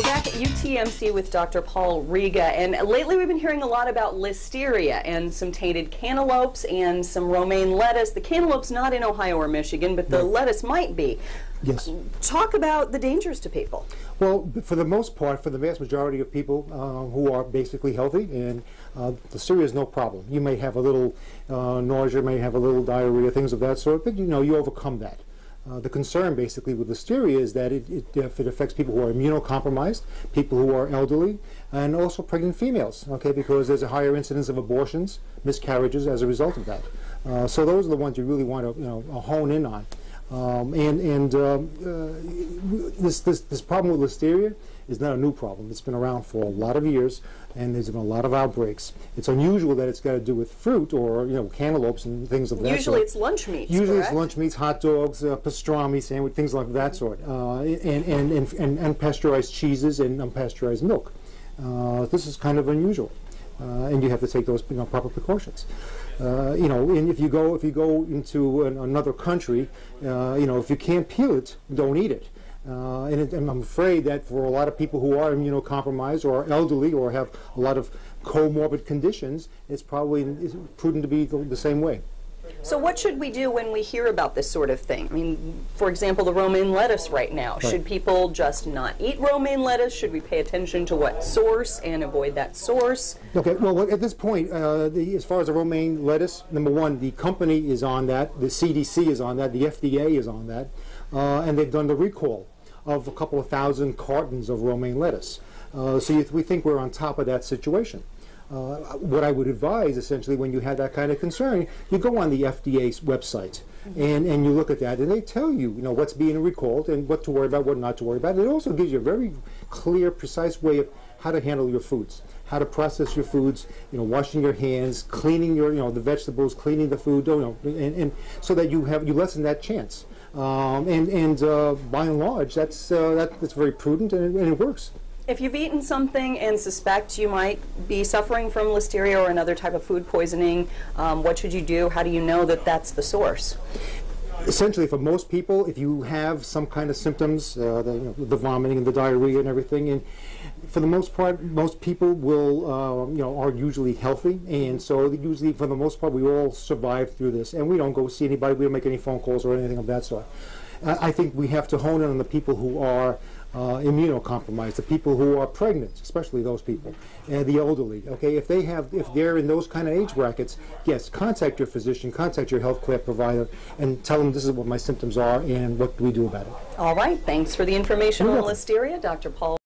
Back at UTMC with Dr. Paul Riga, and lately we've been hearing a lot about listeria and some tainted cantaloupes and some romaine lettuce. The cantaloupe's not in Ohio or Michigan, but the lettuce might be. Yes. Talk about the dangers to people. Well, for the most part, for the vast majority of people who are basically healthy, and listeria is no problem. You may have a little nausea, may have a little diarrhea, things of that sort, but you overcome that. The concern basically with listeria is that if it affects people who are immunocompromised, people who are elderly, and also pregnant females, okay, because there's a higher incidence of abortions, miscarriages as a result of that. So those are the ones you really want to hone in on. This problem with listeria is not a new problem. It's been around for a lot of years, and there's been a lot of outbreaks. It's unusual that it's got to do with fruit or cantaloupes and things of that sort. Usually it's lunch meats. Usually correct? It's lunch meats, hot dogs, pastrami sandwich, things like that sort, and unpasteurized cheeses and unpasteurized milk. This is kind of unusual. And you have to take those proper precautions. And if you go into another country, if you can't peel it, don't eat it. And I'm afraid that for a lot of people who are immunocompromised or are elderly or have a lot of comorbid conditions, it's probably prudent to be the same way. So what should we do when we hear about this sort of thing? I mean, for example, the romaine lettuce right now. Right. Should people just not eat romaine lettuce? Should we pay attention to what source and avoid that source? Okay, well, at this point, as far as the romaine lettuce, number one, the company is on that, the CDC is on that, the FDA is on that, and they've done the recall of a couple of thousand cartons of romaine lettuce. So we think we're on top of that situation. What I would advise, essentially, when you have that kind of concern, you go on the FDA's website and you look at that, and they tell you, what's being recalled and what to worry about, what not to worry about. It also gives you a very clear, precise way of how to handle your foods, how to process your foods, washing your hands, cleaning your, the vegetables, cleaning the food, and so that you lessen that chance. By and large, that's very prudent, and it works. If you've eaten something and suspect you might be suffering from listeria or another type of food poisoning, what should you do? How do you know that that's the source? Essentially, for most people, if you have some kind of symptoms, the vomiting and the diarrhea and everything, and for the most part, most people will, are usually healthy, and so usually, for the most part, we all survive through this, and we don't go see anybody, we don't make any phone calls or anything of that sort. I think we have to hone in on the people who are immunocompromised, the people who are pregnant, especially those people, and the elderly. Okay, if they're in those kind of age brackets, yes, contact your physician, contact your health care provider, and tell them this is what my symptoms are and what do we do about it. All right, thanks for the information on listeria, Dr. Paul.